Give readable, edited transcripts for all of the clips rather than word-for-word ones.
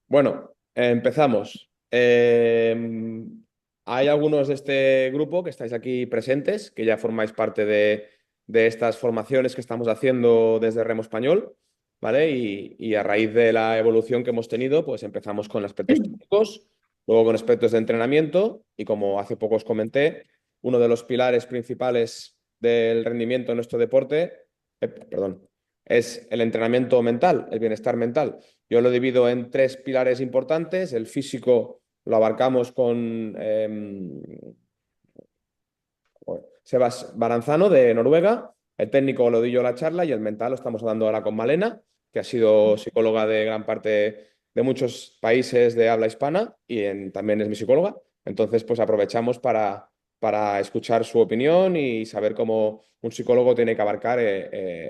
Bueno, empezamos. Hay algunos de este grupo que estáis aquí presentes, que ya formáis parte de estas formaciones que estamos haciendo desde Remo Español, ¿vale? Y a raíz de la evolución que hemos tenido, pues empezamos con aspectos técnicos, luego con aspectos de entrenamiento y como hace poco os comenté, uno de los pilares principales del rendimiento en nuestro deporte, perdón, es el entrenamiento mental, el bienestar mental. Yo lo divido en tres pilares importantes. El físico lo abarcamos con Sebas Baranzano de Noruega. El técnico lo di yo la charla y el mental lo estamos dando ahora con Malena, que ha sido psicóloga de gran parte de muchos países de habla hispana y también es mi psicóloga. Entonces, pues aprovechamos para escuchar su opinión y saber cómo un psicólogo tiene que abarcar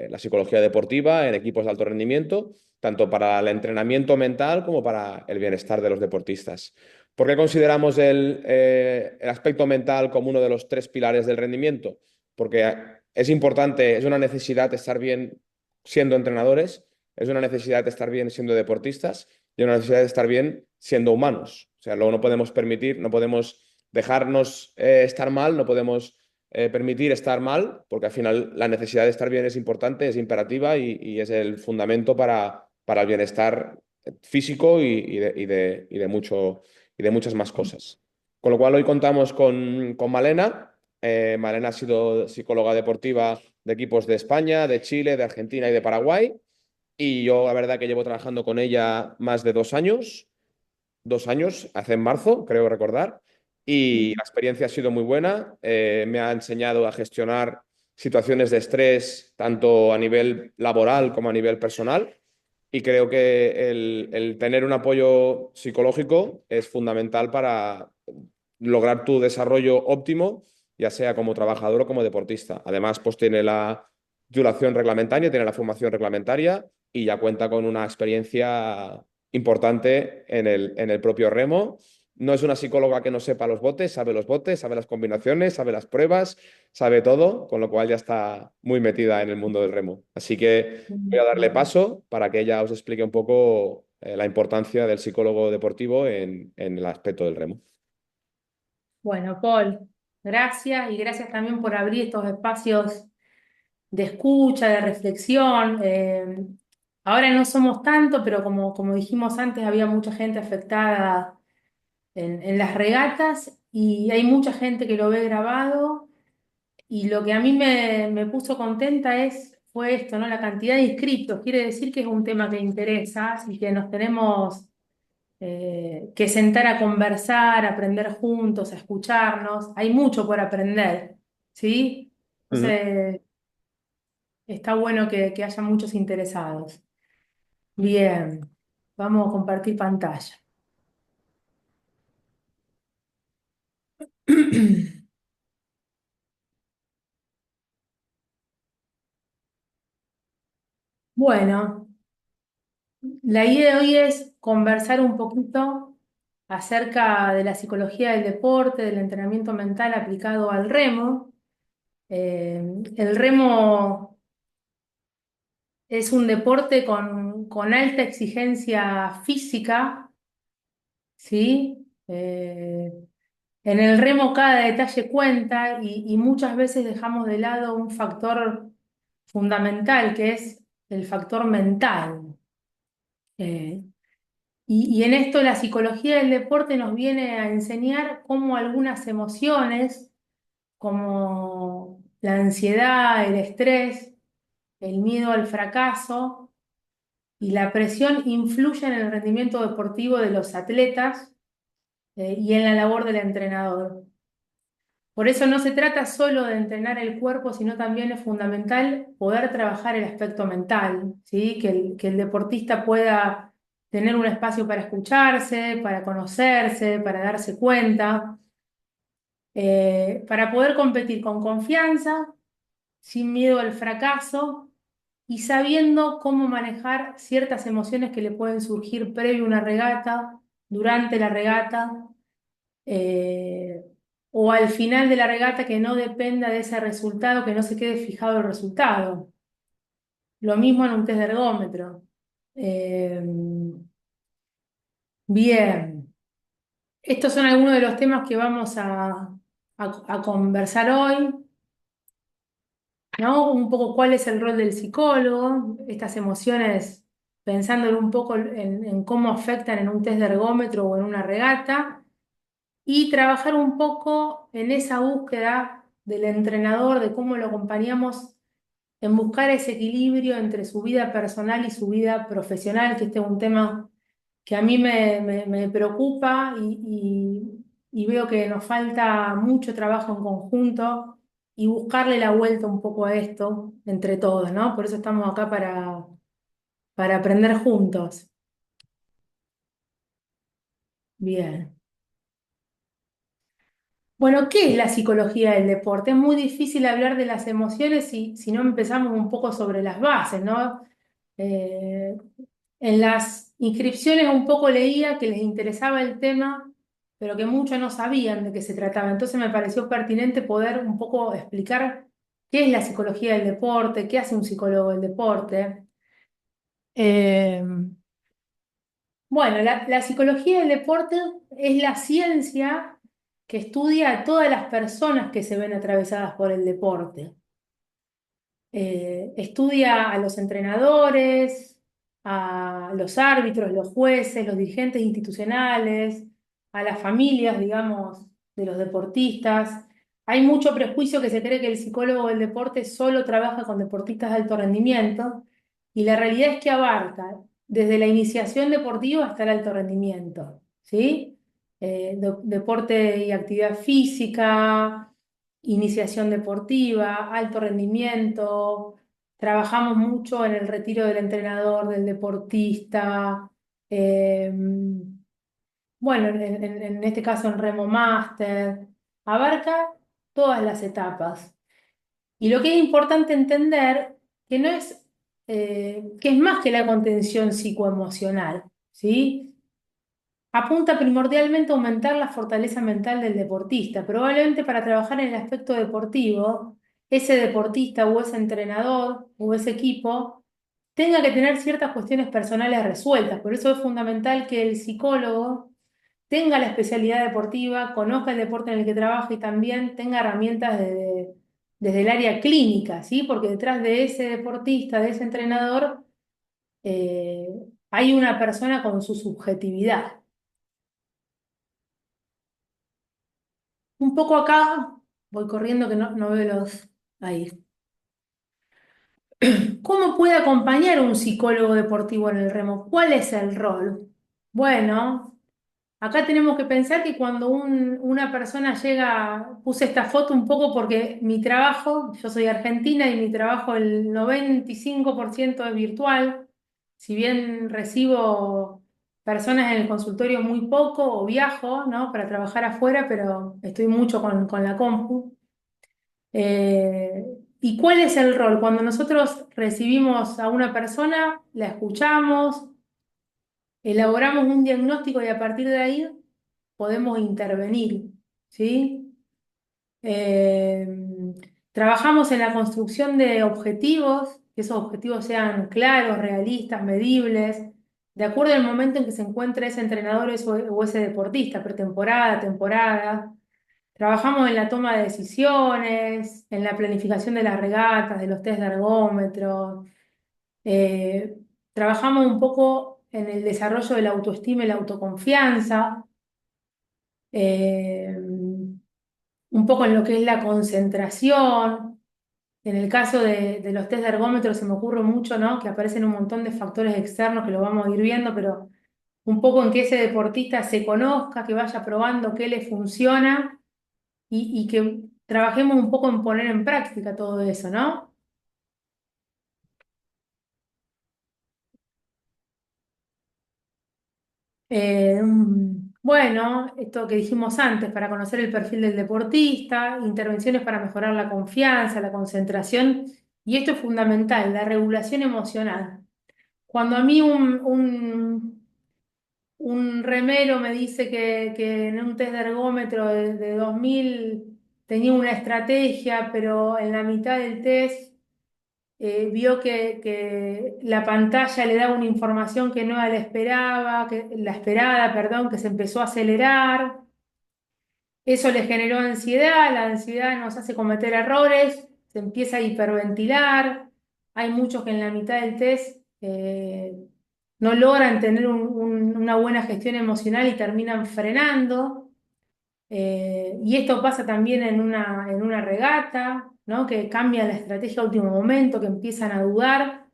la psicología deportiva en equipos de alto rendimiento, tanto para el entrenamiento mental como para el bienestar de los deportistas. ¿Por qué consideramos el aspecto mental como uno de los tres pilares del rendimiento? Porque es importante, es una necesidad estar bien siendo entrenadores, es una necesidad estar bien siendo deportistas y una necesidad de estar bien siendo humanos. O sea, luego no podemos permitir, no podemos dejarnos estar mal, no podemos permitir estar mal, porque al final la necesidad de estar bien es importante, es imperativa y es el fundamento para el bienestar físico y de muchas más cosas. Con lo cual hoy contamos con Malena. Malena ha sido psicóloga deportiva de equipos de España, de Chile, de Argentina y de Paraguay. Y yo la verdad que llevo trabajando con ella más de 2 años, 2 años, hace en marzo, creo recordar. Y la experiencia ha sido muy buena. Me ha enseñado a gestionar situaciones de estrés, tanto a nivel laboral como a nivel personal. Y creo que el tener un apoyo psicológico es fundamental para lograr tu desarrollo óptimo, ya sea como trabajador o como deportista. Además, pues tiene la titulación reglamentaria, tiene la formación reglamentaria y ya cuenta con una experiencia importante en el propio remo. No es una psicóloga que no sepa los botes, sabe las combinaciones, sabe las pruebas, sabe todo, con lo cual ya está muy metida en el mundo del remo. Así que voy a darle paso para que ella os explique un poco la importancia del psicólogo deportivo en el aspecto del remo. Bueno, Paul, gracias y gracias también por abrir estos espacios de escucha, de reflexión. Ahora no somos tanto, pero como dijimos antes, había mucha gente afectada en las regatas y hay mucha gente que lo ve grabado y lo que a mí me puso contenta fue esto, ¿no? La cantidad de inscriptos. Quiere decir que es un tema que interesa y que nos tenemos que sentar a conversar, a aprender juntos, a escucharnos. Hay mucho por aprender, ¿sí? Ujú. Entonces, está bueno que haya muchos interesados. Bien, vamos a compartir pantalla. Bueno, la idea de hoy es conversar un poquito acerca de la psicología del deporte, del entrenamiento mental aplicado al remo. El remo es un deporte con alta exigencia física, ¿sí? En el remo cada detalle cuenta y muchas veces dejamos de lado un factor fundamental que es el factor mental. Eh, y en esto la psicología del deporte nos viene a enseñar cómo algunas emociones, como la ansiedad, el estrés, el miedo al fracaso, y la presión influye en el rendimiento deportivo de los atletas y en la labor del entrenador. Por eso no se trata solo de entrenar el cuerpo, sino también es fundamental poder trabajar el aspecto mental, ¿sí? Que el deportista pueda tener un espacio para escucharse, para conocerse, para darse cuenta, para poder competir con confianza, sin miedo al fracaso y sabiendo cómo manejar ciertas emociones que le pueden surgir previo a una regata, durante la regata, eh, o al final de la regata que no dependa de ese resultado, que no se quede fijado el resultado. Lo mismo en un test de ergómetro. Eh, Bien, estos son algunos de los temas que vamos a conversar hoy, ¿no? Un poco cuál es el rol del psicólogo, estas emociones, pensándolo un poco en cómo afectan en un test de ergómetro o en una regata, y trabajar un poco en esa búsqueda del entrenador, de cómo lo acompañamos en buscar ese equilibrio entre su vida personal y su vida profesional, que este es un tema que a mí me preocupa y veo que nos falta mucho trabajo en conjunto y buscarle la vuelta un poco a esto entre todos, ¿no? Por eso estamos acá para aprender juntos. Bien. Bueno, ¿qué es la psicología del deporte? Es muy difícil hablar de las emociones si no empezamos un poco sobre las bases, ¿no? Eh, en las inscripciones un poco leía que les interesaba el tema, pero que muchos no sabían de qué se trataba. Entonces me pareció pertinente poder un poco explicar qué es la psicología del deporte, qué hace un psicólogo del deporte. Eh, bueno, la psicología del deporte es la ciencia que estudia a todas las personas que se ven atravesadas por el deporte. Estudia a los entrenadores, a los árbitros, los jueces, los dirigentes institucionales, a las familias, digamos, de los deportistas. Hay mucho prejuicio que se cree que el psicólogo del deporte solo trabaja con deportistas de alto rendimiento y la realidad es que abarca desde la iniciación deportiva hasta el alto rendimiento, ¿sí? Deporte y actividad física, iniciación deportiva, alto rendimiento. Trabajamos mucho en el retiro del entrenador, del deportista. eh, bueno, en este caso en Remo Master. Abarca todas las etapas. Y lo que es importante entender que no es, que es más que la contención psicoemocional, ¿sí? Apunta primordialmente a aumentar la fortaleza mental del deportista. Probablemente para trabajar en el aspecto deportivo, ese deportista o ese entrenador o ese equipo tenga que tener ciertas cuestiones personales resueltas. Por eso es fundamental que el psicólogo tenga la especialidad deportiva, conozca el deporte en el que trabaja y también tenga herramientas desde el área clínica, ¿sí? Porque detrás de ese deportista, de ese entrenador, eh, hay una persona con su subjetividad. Un poco acá, voy corriendo que no veo los ahí. ¿Cómo puede acompañar un psicólogo deportivo en el remo? ¿Cuál es el rol? Bueno, acá tenemos que pensar que cuando una persona llega, puse esta foto un poco porque mi trabajo, yo soy argentina y mi trabajo el 95% es virtual, si bien recibo personas en el consultorio muy poco o viajo, ¿no? Para trabajar afuera, pero estoy mucho con la compu. Eh, ¿Y cuál es el rol? Cuando nosotros recibimos a una persona, la escuchamos, elaboramos un diagnóstico y a partir de ahí podemos intervenir, ¿sí? Eh, Trabajamos en la construcción de objetivos, que esos objetivos sean claros, realistas, medibles, de acuerdo al momento en que se encuentre ese entrenador o ese deportista, pretemporada, temporada. Trabajamos en la toma de decisiones, en la planificación de las regatas, de los test de ergómetro. Eh, Trabajamos un poco en el desarrollo de la autoestima y la autoconfianza. eh, un poco en lo que es la concentración. En el caso de los test de ergómetro se me ocurre mucho, ¿no? Que aparecen un montón de factores externos que lo vamos a ir viendo, pero un poco en que ese deportista se conozca, que vaya probando qué le funciona y que trabajemos un poco en poner en práctica todo eso, ¿no? Bueno, esto que dijimos antes, para conocer el perfil del deportista, intervenciones para mejorar la confianza, la concentración, y esto es fundamental, la regulación emocional. Cuando a mí un remero me dice que en un test de ergómetro de 2000 tenía una estrategia, pero en la mitad del test vio que la pantalla le daba una información que no la esperaba, que la esperada, perdón, que se empezó a acelerar. Eso le generó ansiedad, la ansiedad nos hace cometer errores, se empieza a hiperventilar. Hay muchos que en la mitad del test no logran tener una buena gestión emocional y terminan frenando. Y esto pasa también en una regata, ¿no? Que cambian la estrategia a último momento, que empiezan a dudar.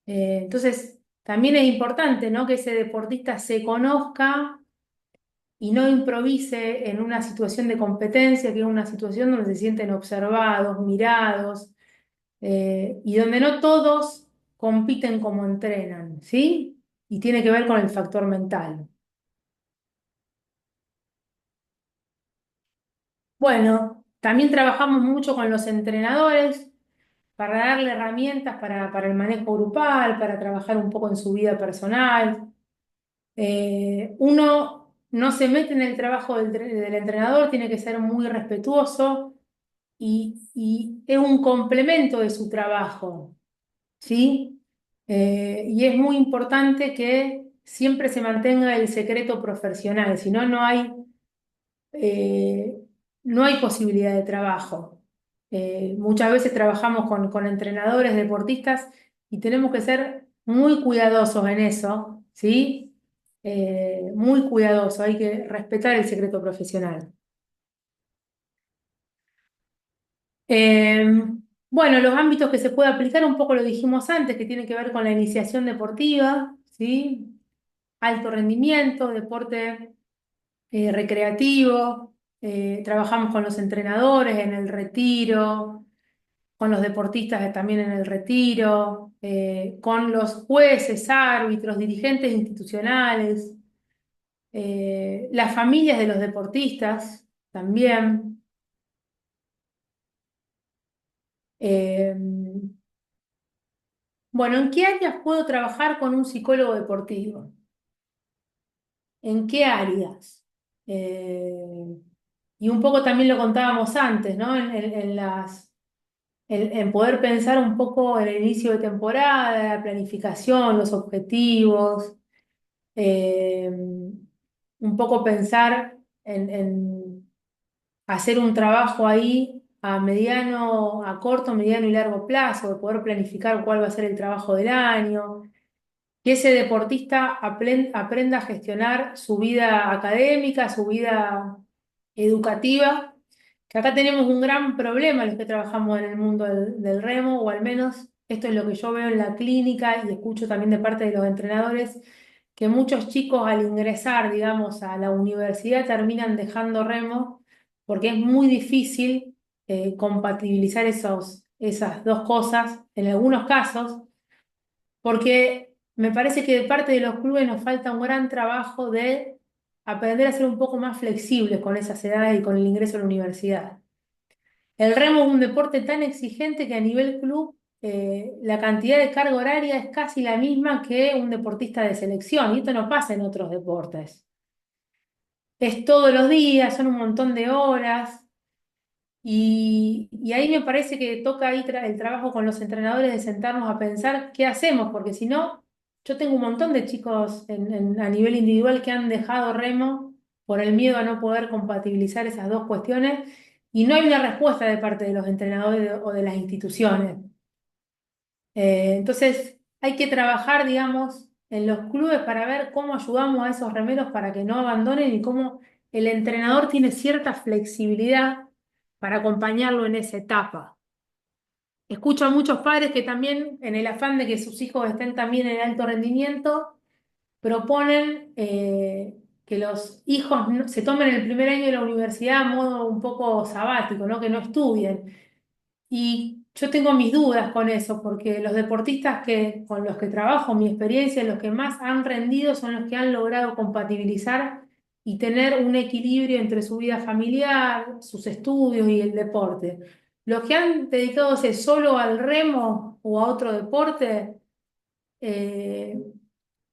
Entonces, también es importante, ¿no? Que ese deportista se conozca y no improvise en una situación de competencia, que es una situación donde se sienten observados, mirados, y donde no todos compiten como entrenan, ¿sí? Y tiene que ver con el factor mental. Bueno, también trabajamos mucho con los entrenadores para darle herramientas para el manejo grupal, para trabajar un poco en su vida personal. Uno no se mete en el trabajo del entrenador, tiene que ser muy respetuoso y es un complemento de su trabajo, ¿sí? Y es muy importante que siempre se mantenga el secreto profesional, si no, eh, no hay posibilidad de trabajo. Muchas veces trabajamos con entrenadores, deportistas, y tenemos que ser muy cuidadosos en eso, ¿sí? Muy cuidadosos, hay que respetar el secreto profesional. Eh, bueno, los ámbitos que se puede aplicar, un poco lo dijimos antes, que tiene que ver con la iniciación deportiva, ¿sí? Alto rendimiento, deporte recreativo, trabajamos con los entrenadores en el retiro, con los deportistas también en el retiro, con los jueces, árbitros, dirigentes institucionales, las familias de los deportistas también. Eh, bueno, ¿en qué áreas puedo trabajar con un psicólogo deportivo? ¿En qué áreas? Eh, y un poco también lo contábamos antes, ¿no? En poder pensar un poco en el inicio de temporada, la planificación, los objetivos, eh, un poco pensar en hacer un trabajo ahí a mediano, a corto, mediano y largo plazo, de poder planificar cuál va a ser el trabajo del año, que ese deportista aprenda a gestionar su vida académica, su vida educativa, que acá tenemos un gran problema los que trabajamos en el mundo del remo, o al menos esto es lo que yo veo en la clínica y escucho también de parte de los entrenadores, que muchos chicos al ingresar, digamos, a la universidad terminan dejando remo porque es muy difícil compatibilizar esas dos cosas en algunos casos porque me parece que de parte de los clubes nos falta un gran trabajo de aprender a ser un poco más flexibles con esas edades y con el ingreso a la universidad. El remo es un deporte tan exigente que a nivel club la cantidad de carga horaria es casi la misma que un deportista de selección, y esto no pasa en otros deportes. Es todos los días, son un montón de horas. Y ahí me parece que toca ahí el trabajo con los entrenadores de sentarnos a pensar qué hacemos, porque si no, yo tengo un montón de chicos a nivel individual que han dejado remo por el miedo a no poder compatibilizar esas dos cuestiones y no hay una respuesta de parte de los entrenadores o de las instituciones. Entonces, hay que trabajar, digamos, en los clubes para ver cómo ayudamos a esos remeros para que no abandonen y cómo el entrenador tiene cierta flexibilidad para acompañarlo en esa etapa. Escucho a muchos padres que también, en el afán de que sus hijos estén también en alto rendimiento, proponen que los hijos se tomen el primer año de la universidad a modo un poco sabático, ¿no? Que no estudien. Y yo tengo mis dudas con eso, porque los deportistas con los que trabajo, mi experiencia, los que más han rendido son los que han logrado compatibilizar y tener un equilibrio entre su vida familiar, sus estudios y el deporte. Los que han dedicadose solo al remo o a otro deporte, eh,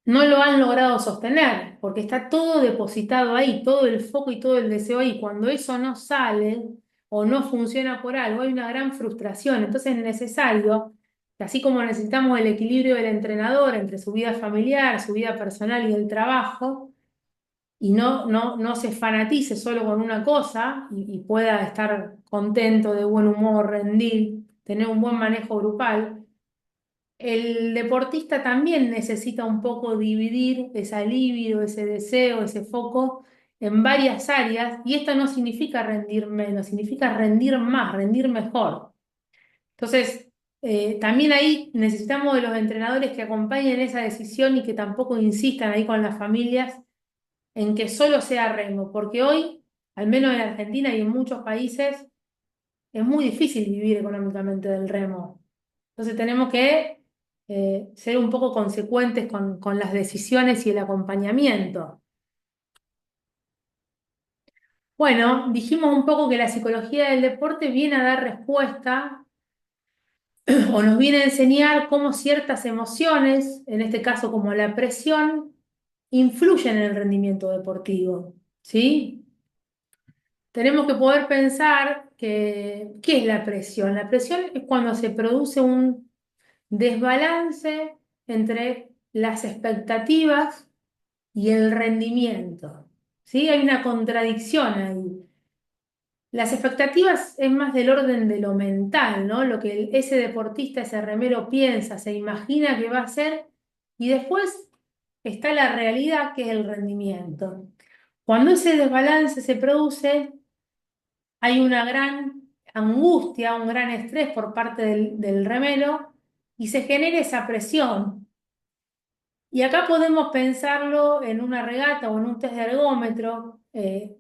no lo han logrado sostener, porque está todo depositado ahí, todo el foco y todo el deseo ahí. Cuando eso no sale o no funciona por algo, hay una gran frustración. Entonces es necesario que así como necesitamos el equilibrio del entrenador entre su vida familiar, su vida personal y el trabajo, y no se fanatice solo con una cosa y pueda estar contento, de buen humor, rendir, tener un buen manejo grupal, el deportista también necesita un poco dividir esa libido, ese deseo, ese foco en varias áreas, y esto no significa rendir menos, significa rendir más, rendir mejor. Entonces, también ahí necesitamos de los entrenadores que acompañen esa decisión y que tampoco insistan ahí con las familias en que solo sea remo, porque hoy, al menos en Argentina y en muchos países, es muy difícil vivir económicamente del remo. Entonces tenemos que ser un poco consecuentes con las decisiones y el acompañamiento. Bueno, dijimos un poco que la psicología del deporte viene a dar respuesta o nos viene a enseñar cómo ciertas emociones, en este caso como la presión, influyen en el rendimiento deportivo, ¿sí? Tenemos que poder pensar que, ¿qué es la presión? La presión es cuando se produce un desbalance entre las expectativas y el rendimiento, ¿sí? Hay una contradicción ahí. Las expectativas es más del orden de lo mental, ¿no? Lo que ese deportista, ese remero piensa, se imagina que va a hacer, y después está la realidad, que es el rendimiento. Cuando ese desbalance se produce, hay una gran angustia, un gran estrés por parte del remero, y se genera esa presión. Y acá podemos pensarlo en una regata o en un test de ergómetro.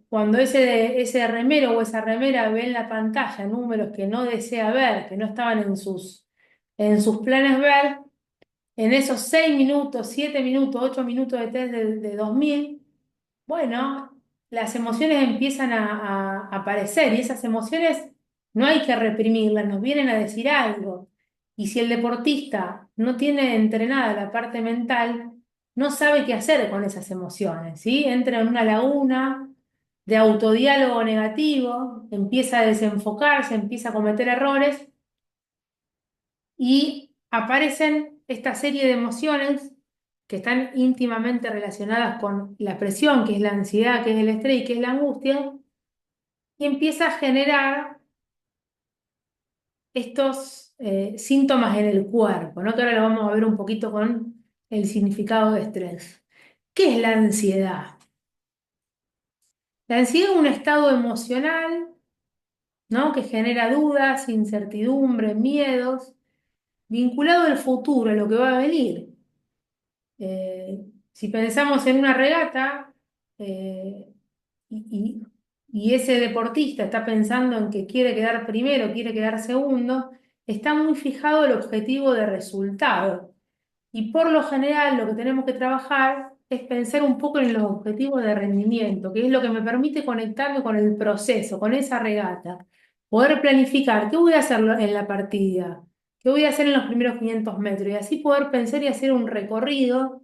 Cuando ese remero o esa remera ve en la pantalla números que no desea ver, que no estaban en sus planes ver, en esos 6 minutos, 7 minutos, 8 minutos de test de 2000, bueno, las emociones empiezan a aparecer, y esas emociones no hay que reprimirlas, nos vienen a decir algo. Y si el deportista no tiene entrenada la parte mental, no sabe qué hacer con esas emociones, ¿sí? Entra en una laguna de autodiálogo negativo, empieza a desenfocarse, empieza a cometer errores, y aparecen esta serie de emociones que están íntimamente relacionadas con la presión, que es la ansiedad, que es el estrés y que es la angustia, y empieza a generar estos síntomas en el cuerpo, ¿no? Que ahora lo vamos a ver un poquito con el significado de estrés. ¿Qué es la ansiedad? La ansiedad es un estado emocional, ¿no? Que genera dudas, incertidumbre, miedos, vinculado al futuro, a lo que va a venir. Si pensamos en una regata, eh, y, y ese deportista está pensando en que quiere quedar primero, quiere quedar segundo, está muy fijado el objetivo de resultado. Y por lo general lo que tenemos que trabajar es pensar un poco en los objetivos de rendimiento, que es lo que me permite conectarme con el proceso, con esa regata. Poder planificar qué voy a hacer en la partida, qué voy a hacer en los primeros 500 metros, y así poder pensar y hacer un recorrido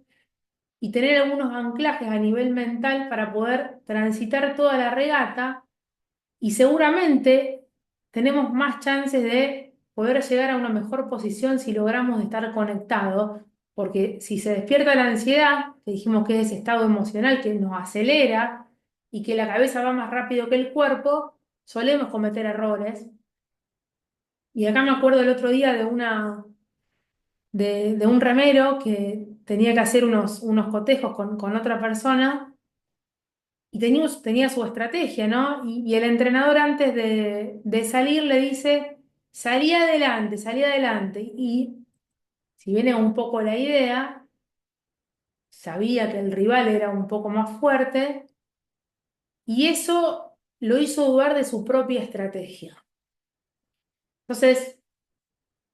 y tener algunos anclajes a nivel mental para poder transitar toda la regata, y seguramente tenemos más chances de poder llegar a una mejor posición si logramos estar conectados, porque si se despierta la ansiedad, que dijimos que es ese estado emocional que nos acelera y que la cabeza va más rápido que el cuerpo, solemos cometer errores. Y acá me acuerdo el otro día de un remero que tenía que hacer unos cotejos con otra persona, y tenía su estrategia, ¿no? Y el entrenador, antes de salir, le dice, salí adelante, salí adelante. Y si viene un poco la idea, sabía que el rival era un poco más fuerte, y eso lo hizo dudar de su propia estrategia. Entonces,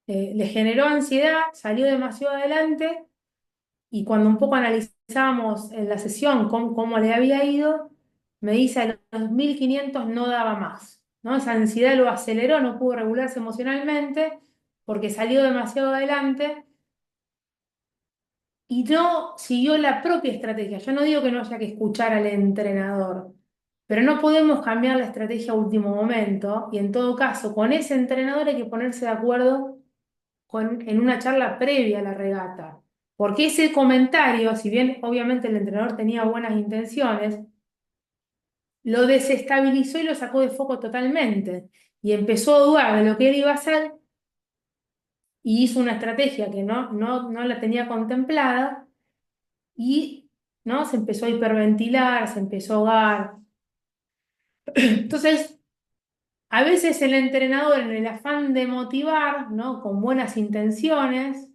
le generó ansiedad, salió demasiado adelante. Y cuando un poco analizábamos en la sesión cómo le había ido, me dice a los 1500 no daba más, ¿no? Esa ansiedad lo aceleró, no pudo regularse emocionalmente porque salió demasiado adelante y no siguió la propia estrategia. Yo no digo que no haya que escuchar al entrenador, pero no podemos cambiar la estrategia a último momento, y en todo caso, con ese entrenador hay que ponerse de acuerdo en una charla previa a la regata. Porque ese comentario, si bien obviamente el entrenador tenía buenas intenciones, lo desestabilizó y lo sacó de foco totalmente. Y empezó a dudar de lo que él iba a hacer y hizo una estrategia que no la tenía contemplada y ¿no? Se empezó a hiperventilar, se empezó a ahogar. Entonces, a veces el entrenador, en el afán de motivar, ¿no? Con buenas intenciones,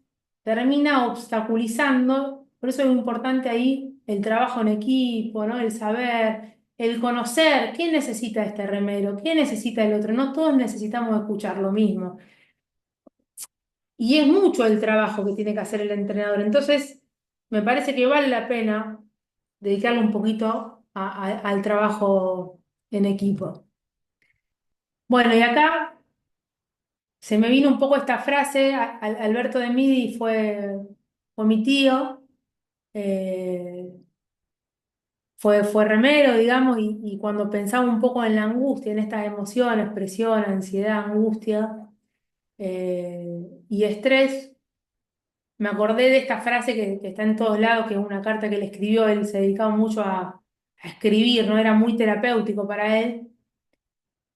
termina obstaculizando. Por eso es importante ahí el trabajo en equipo, ¿no? El saber, el conocer qué necesita este remero, qué necesita el otro. No todos necesitamos escuchar lo mismo. Y es mucho el trabajo que tiene que hacer el entrenador. Entonces, me parece que vale la pena dedicarle un poquito al trabajo en equipo. Bueno, y acá se me vino un poco esta frase. Alberto de Midi fue mi tío, eh, fue remero, digamos, y cuando pensaba un poco en la angustia, en estas emociones, presión, ansiedad, angustia y estrés, me acordé de esta frase que está en todos lados, que es una carta que le escribió. Él se dedicaba mucho a escribir, no era muy terapéutico para él.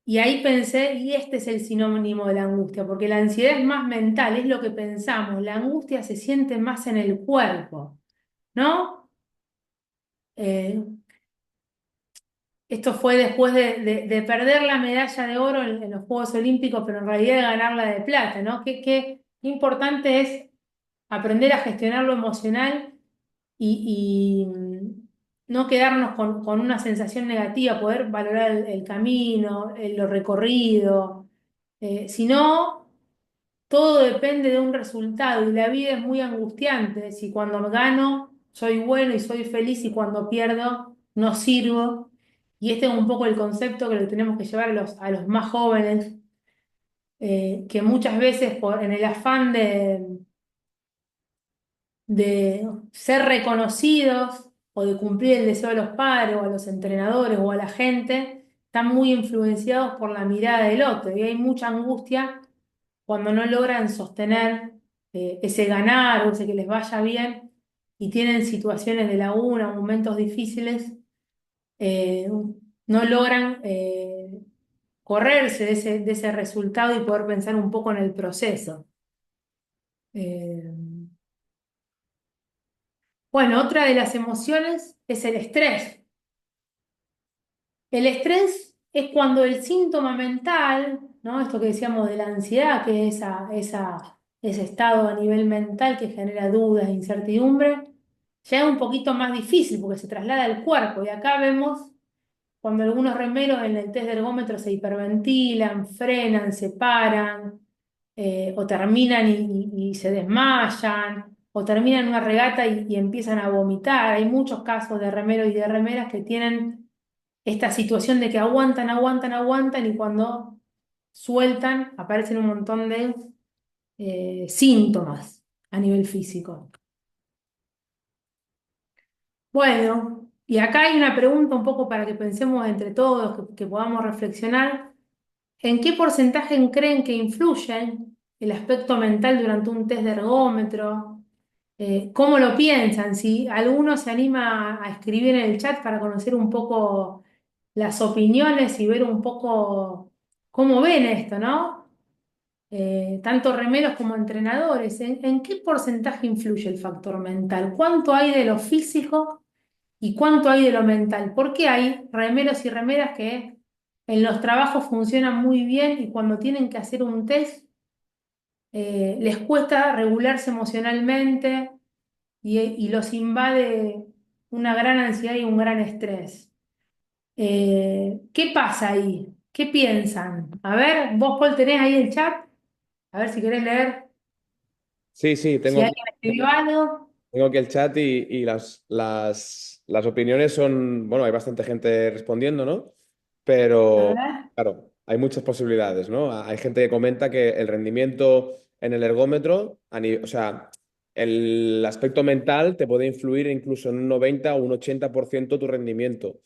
Y ahí pensé, y este es el sinónimo de la angustia, porque la ansiedad es más mental, es lo que pensamos, la angustia se siente más en el cuerpo, ¿no? Eh, Esto fue después de perder la medalla de oro en los Juegos Olímpicos, pero en realidad de ganar la de plata, ¿no? Qué importante es aprender a gestionar lo emocional y no quedarnos con una sensación negativa, poder valorar el camino, lo recorrido. Si no, todo depende de un resultado y la vida es muy angustiante. Si cuando gano soy bueno y soy feliz y cuando pierdo no sirvo. Y este es un poco el concepto que le tenemos que llevar a los más jóvenes, que muchas veces en el afán de ser reconocidos o de cumplir el deseo de los padres o a los entrenadores o a la gente, están muy influenciados por la mirada del otro y hay mucha angustia cuando no logran sostener ese ganar o ese que les vaya bien y tienen situaciones de laguna, momentos difíciles, eh, no logran correrse de ese resultado y poder pensar un poco en el proceso. Eh, bueno, otra de las emociones es el estrés. El estrés es cuando el síntoma mental, ¿no? Esto que decíamos de la ansiedad, que es ese estado a nivel mental que genera dudas, incertidumbre, ya es un poquito más difícil porque se traslada al cuerpo. Y acá vemos cuando algunos remeros en el test de ergómetro se hiperventilan, frenan, se paran, o terminan y se desmayan, o terminan una regata y empiezan a vomitar. Hay muchos casos de remeros y de remeras que tienen esta situación de que aguantan, aguantan, aguantan y cuando sueltan aparecen un montón de síntomas a nivel físico. Bueno, y acá hay una pregunta un poco para que pensemos entre todos, que podamos reflexionar. ¿En qué porcentaje creen que influye el aspecto mental durante un test de ergómetro? ¿Cómo lo piensan? Si alguno se anima a escribir en el chat para conocer un poco las opiniones y ver un poco cómo ven esto, ¿no? Tanto remeros como entrenadores. ¿En qué porcentaje influye el factor mental? ¿Cuánto hay de lo físico y cuánto hay de lo mental? Porque hay remeros y remeras que en los trabajos funcionan muy bien y cuando tienen que hacer un test les cuesta regularse emocionalmente y los invade una gran ansiedad y un gran estrés. ¿Qué pasa ahí? ¿Qué piensan? A ver, vos, Paul, tenés ahí el chat. A ver si querés leer, Sí, sí, si alguien escribió algo. tengo aquí el chat y las opiniones son, bueno, hay bastante gente respondiendo, ¿no? A Pero, ver. claro, hay muchas posibilidades, ¿no? Hay gente que comenta que el rendimiento en el ergómetro, o sea, el aspecto mental te puede influir incluso en un 90 o un 80% tu rendimiento.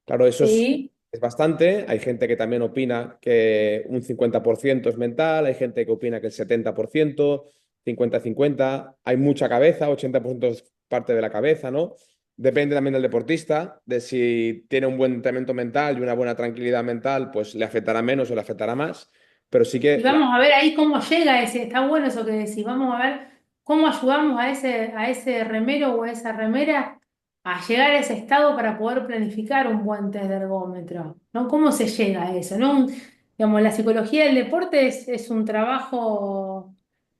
Claro, eso Sí, es bastante. Hay gente que también opina que un 50% es mental, hay gente que opina que el 70%. 50-50, hay mucha cabeza, 80% es parte de la cabeza, ¿no? Depende también del deportista, de si tiene un buen entrenamiento mental y una buena tranquilidad mental, pues le afectará menos o le afectará más. Pero sí Y que vamos a ver ahí cómo llega ese, está bueno eso que decís, vamos a ver cómo ayudamos a ese remero o a esa remera a llegar a ese estado para poder planificar un buen test de ergómetro, ¿no? ¿Cómo se llega a eso? ¿No? Digamos, la psicología del deporte es un trabajo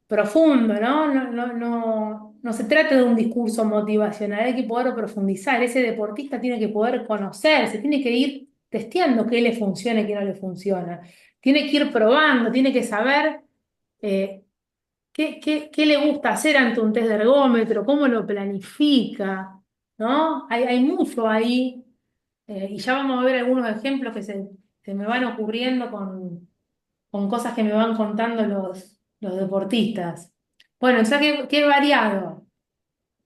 profundo, ¿no? No se trata de un discurso motivacional, hay que poder profundizar, ese deportista tiene que poder conocerse, tiene que ir testeando qué le funciona y qué no le funciona. Tiene que ir probando, tiene que saber eh, qué le gusta hacer ante un test de ergómetro, cómo lo planifica, ¿no? Hay mucho ahí, y ya vamos a ver algunos ejemplos que se me van ocurriendo con cosas que me van contando los deportistas. Bueno, o sea que es variado.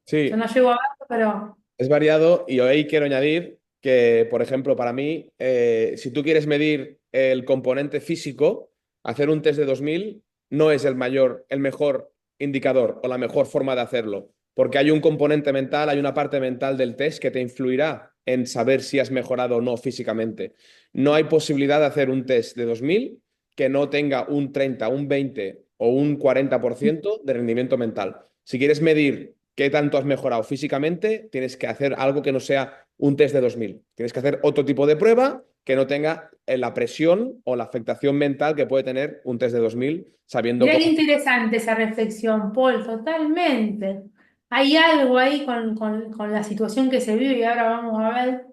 Yo sí, no llego a verlo, pero es variado y hoy quiero añadir que, por ejemplo, para mí, si tú quieres medir el componente físico, hacer un test de 2000 no es el mejor indicador o la mejor forma de hacerlo, porque hay un componente mental, hay una parte mental del test que te influirá en saber si has mejorado o no físicamente. No hay posibilidad de hacer un test de 2000 que no tenga un 30, un 20 o un 40% de rendimiento mental. Si quieres medir qué tanto has mejorado físicamente, tienes que hacer algo que no sea un test de 2000. Tienes que hacer otro tipo de prueba que no tenga la presión o la afectación mental que puede tener un test de 2000, sabiendo mirá qué cómo... interesante esa reflexión, Paul, totalmente. Hay algo ahí con la situación que se vive y ahora vamos a ver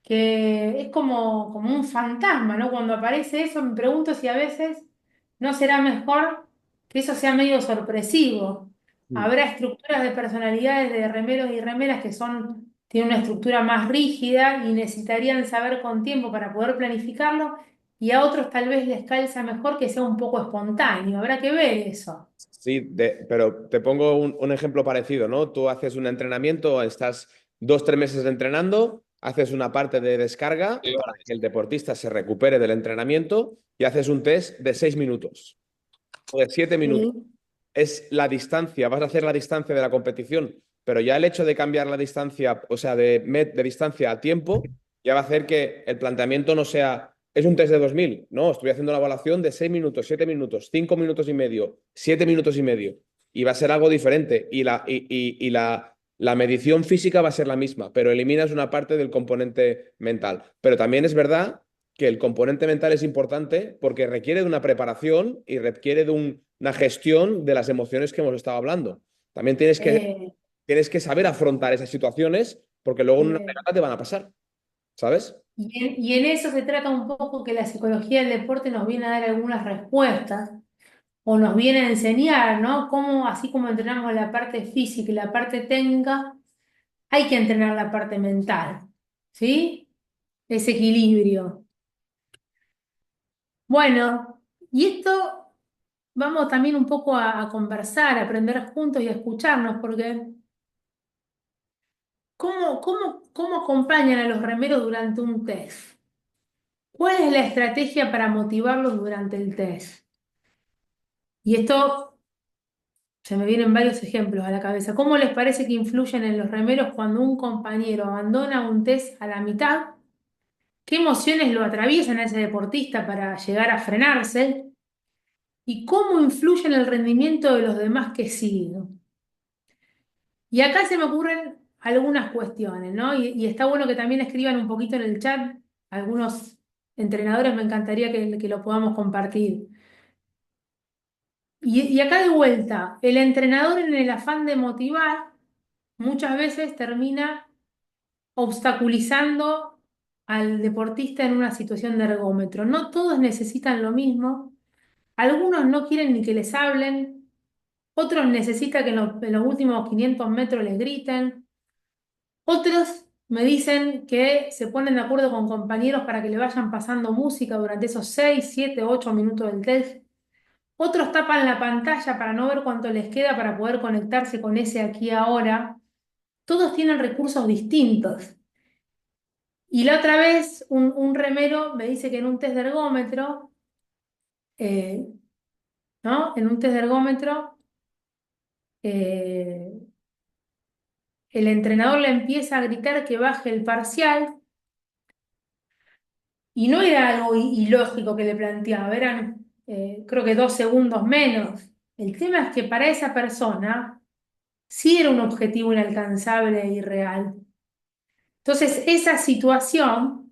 que es como un fantasma, ¿no? Cuando aparece eso, me pregunto si a veces no será mejor que eso sea medio sorpresivo. Habrá estructuras de personalidades de remeros y remeras que tienen una estructura más rígida y necesitarían saber con tiempo para poder planificarlo, y a otros tal vez les calza mejor que sea un poco espontáneo. Habrá que ver eso. Sí, pero te pongo un ejemplo parecido, ¿no? Tú haces un entrenamiento, estás 2, 3 meses entrenando, haces una parte de descarga para que el deportista se recupere del entrenamiento y haces un test de 6 minutos o de 7 minutos. Sí. Es la distancia, vas a hacer la distancia de la competición, pero ya el hecho de cambiar la distancia, o sea, de distancia a tiempo, ya va a hacer que el planteamiento no sea, es un test de 2000, no, estoy haciendo una evaluación de 6 minutos, 7 minutos, 5 minutos y medio, 7 minutos y medio, y va a ser algo diferente, y la medición física va a ser la misma, pero eliminas una parte del componente mental. Pero también es verdad que el componente mental es importante porque requiere de una preparación y requiere de una gestión de las emociones que hemos estado hablando. También Eh, tienes que saber afrontar esas situaciones porque luego en una eh, regata te van a pasar, ¿sabes? y en eso se trata un poco que la psicología del deporte nos viene a dar algunas respuestas o nos viene a enseñar, ¿no? Cómo, así como entrenamos la parte física y la parte técnica, hay que entrenar la parte mental, ¿sí? Ese equilibrio. Bueno, y esto vamos también un poco a conversar, a aprender juntos y a escucharnos, porque ¿cómo acompañan a los remeros durante un test? ¿Cuál es la estrategia para motivarlos durante el test? Y esto se me vienen varios ejemplos a la cabeza. ¿Cómo les parece que influyen en los remeros cuando un compañero abandona un test a la mitad? ¿Qué emociones lo atraviesan a ese deportista para llegar a frenarse? ¿Y cómo influye en el rendimiento de los demás que siguen? Y acá se me ocurren algunas cuestiones, ¿no? Y está bueno que también escriban un poquito en el chat. Algunos entrenadores me encantaría que lo podamos compartir. Y acá de vuelta, el entrenador en el afán de motivar muchas veces termina obstaculizando al deportista en una situación de ergómetro. No todos necesitan lo mismo. Algunos no quieren ni que les hablen. Otros necesitan que en los últimos 500 metros les griten. Otros me dicen que se ponen de acuerdo con compañeros para que le vayan pasando música durante esos 6, 7, 8 minutos del test. Otros tapan la pantalla para no ver cuánto les queda para poder conectarse con ese aquí ahora. Todos tienen recursos distintos. Y la otra vez un remero me dice que en un test de ergómetro, eh, ¿no? En un test de ergómetro eh, el entrenador le empieza a gritar que baje el parcial y no era algo ilógico que le planteaba, eran creo que 2 segundos menos. El tema es que para esa persona sí era un objetivo inalcanzable e irreal. Entonces, esa situación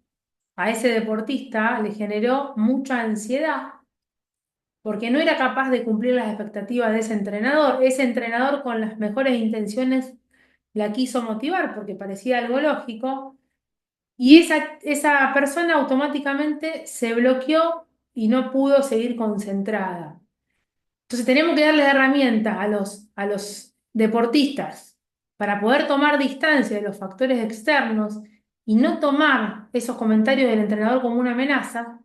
a ese deportista le generó mucha ansiedad porque no era capaz de cumplir las expectativas de ese entrenador. Ese entrenador con las mejores intenciones la quiso motivar porque parecía algo lógico y esa persona automáticamente se bloqueó y no pudo seguir concentrada. Entonces tenemos que darles herramientas a los deportistas para poder tomar distancia de los factores externos y no tomar esos comentarios del entrenador como una amenaza,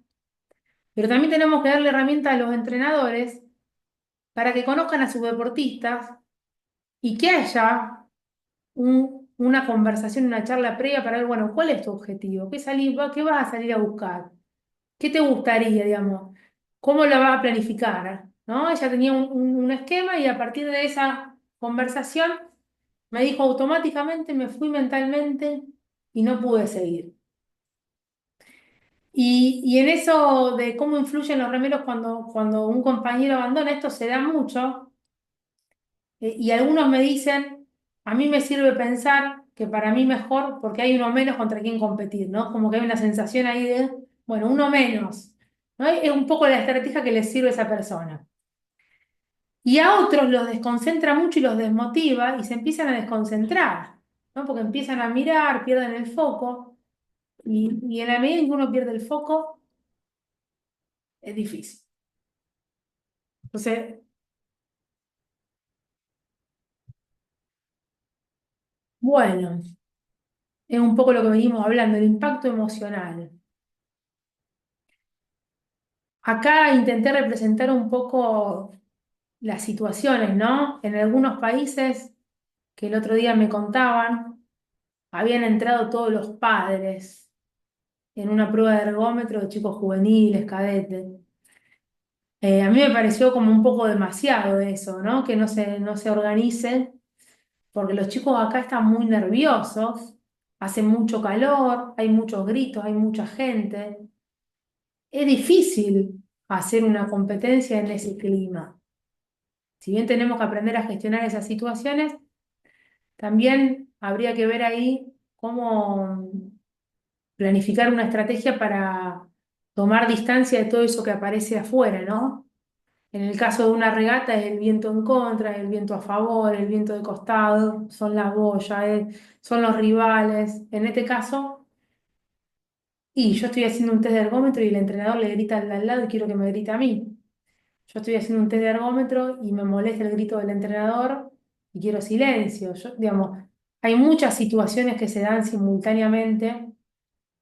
pero también tenemos que darle herramientas a los entrenadores para que conozcan a sus deportistas y que haya una conversación, una charla previa para ver, bueno, ¿cuál es tu objetivo? ¿Qué vas a salir a buscar? ¿Qué te gustaría, digamos? ¿Cómo lo vas a planificar? ¿No? Ella tenía un esquema y a partir de esa conversación me dijo automáticamente, me fui mentalmente y no pude seguir. Y en eso de cómo influyen los remeros cuando un compañero abandona, esto se da mucho. Y algunos me dicen, a mí me sirve pensar que para mí mejor porque hay uno menos contra quien competir, ¿no? Como que hay una sensación ahí de, bueno, uno menos, ¿no? Es un poco la estrategia que les sirve a esa persona. Y a otros los desconcentra mucho y los desmotiva y se empiezan a desconcentrar, ¿no? Porque empiezan a mirar, pierden el foco y en la medida en que uno pierde el foco es difícil. Entonces, bueno, es un poco lo que venimos hablando, el impacto emocional. Acá intenté representar un poco las situaciones, ¿no? En algunos países que el otro día me contaban, habían entrado todos los padres en una prueba de ergómetro de chicos juveniles, cadetes. A mí me pareció como un poco demasiado eso, ¿no? Que no se organice, porque los chicos acá están muy nerviosos, hace mucho calor, hay muchos gritos, hay mucha gente. Es difícil hacer una competencia en ese clima. Si bien tenemos que aprender a gestionar esas situaciones, también habría que ver ahí cómo planificar una estrategia para tomar distancia de todo eso que aparece afuera, ¿no? En el caso de una regata es el viento en contra, el viento a favor, el viento de costado, son las boyas, son los rivales. En este caso, y yo estoy haciendo un test de ergómetro y el entrenador le grita al de al lado y quiero que me grite a mí. Yo estoy haciendo un test de ergómetro y me molesta el grito del entrenador y quiero silencio. Digamos, hay muchas situaciones que se dan simultáneamente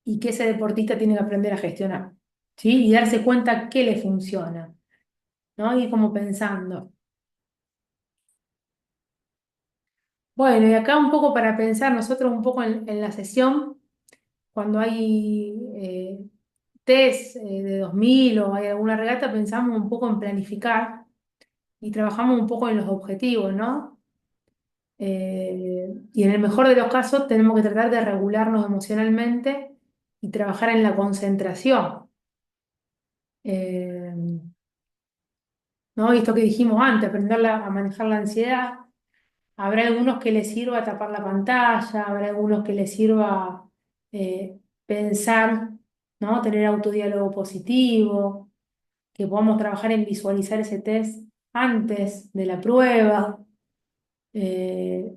y que ese deportista tiene que aprender a gestionar, ¿sí? Y darse cuenta qué le funciona, ¿no? Y como pensando. Bueno, y acá un poco para pensar nosotros un poco en la sesión, cuando hay test de 2000 o hay alguna regata, pensamos un poco en planificar y trabajamos un poco en los objetivos, ¿no? Y en el mejor de los casos tenemos que tratar de regularnos emocionalmente y trabajar en la concentración. Eh, ¿No? Y esto que dijimos antes, aprender a manejar la ansiedad. Habrá algunos que les sirva tapar la pantalla, habrá algunos que les sirva pensar, ¿no? Tener autodiálogo positivo, que podamos trabajar en visualizar ese test antes de la prueba. Eh,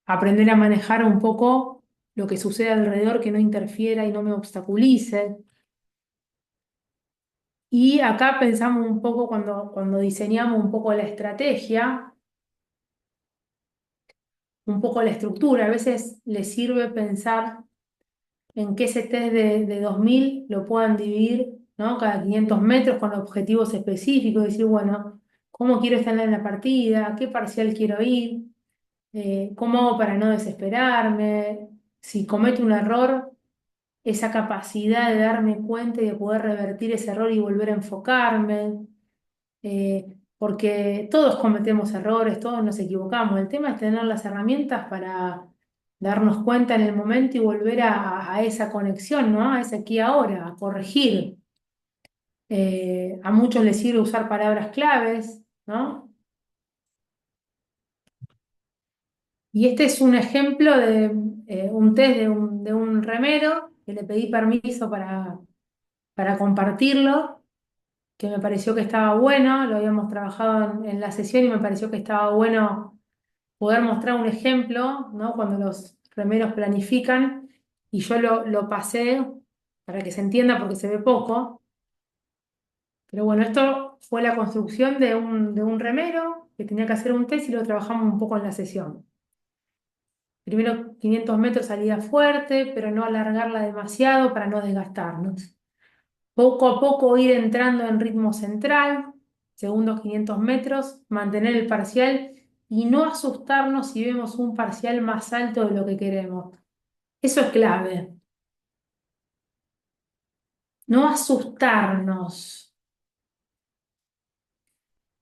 Aprender a manejar un poco lo que sucede alrededor, que no interfiera y no me obstaculice. Y acá pensamos un poco cuando diseñamos un poco la estrategia, un poco la estructura. A veces les sirve pensar en que ese test de 2000 lo puedan dividir, ¿no? Cada 500 metros con objetivos específicos, decir, bueno, ¿cómo quiero estar en la partida? ¿A qué parcial quiero ir? ¿Cómo hago para no desesperarme? Si cometo un error, esa capacidad de darme cuenta y de poder revertir ese error y volver a enfocarme. porque todos cometemos errores, todos nos equivocamos. El tema es tener las herramientas para darnos cuenta en el momento y volver a esa conexión, ¿no? A ese aquí y ahora, a corregir. A muchos les sirve usar palabras claves, ¿no? Y este es un ejemplo de un test de un remero que le pedí permiso para compartirlo, que me pareció que estaba bueno, lo habíamos trabajado en la sesión y me pareció que estaba bueno poder mostrar un ejemplo, ¿no? Cuando los remeros planifican, y yo lo pasé para que se entienda porque se ve poco, pero bueno, esto fue la construcción de un remero que tenía que hacer un test y lo trabajamos un poco en la sesión. Primero 500 metros salida fuerte, pero no alargarla demasiado para no desgastarnos. Poco a poco ir entrando en ritmo central, segundos 500 metros, mantener el parcial y no asustarnos si vemos un parcial más alto de lo que queremos. Eso es clave. No asustarnos.